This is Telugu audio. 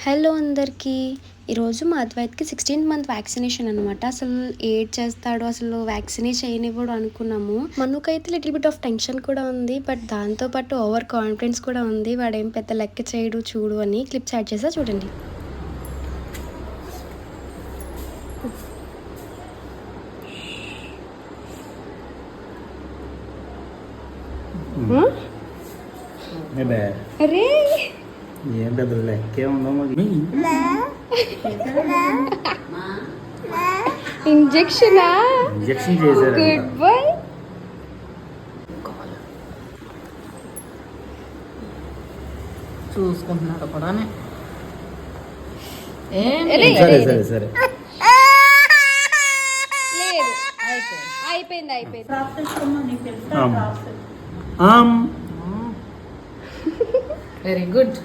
హలో అందరికీ. ఈరోజు మా అద్వైత్కి 16th మంత్ వ్యాక్సినేషన్ అనమాట. అసలు ఏడ్ చేస్తాడు, అసలు వ్యాక్సినే చేయనివ్వడు అనుకున్నాము. మనకైతే లిటిల్ బిట్ ఆఫ్ టెన్షన్ కూడా ఉంది, బట్ దాంతోపాటు ఓవర్ కాన్ఫిడెన్స్ కూడా ఉంది. వాడేం పెద్ద లెక్క చేయడు చూడు అని క్లిప్స్ యాడ్ చేసా చూడండి. అరే ఏం పెద్ద లెక్కే ఉందో ఇంజెక్షన్ చేశారు. Good boy. చూసుకుంటున్నాడు కూడా. సరే సరే సరే లేదు, అయిపోయింది అయిపోయింది. Very good.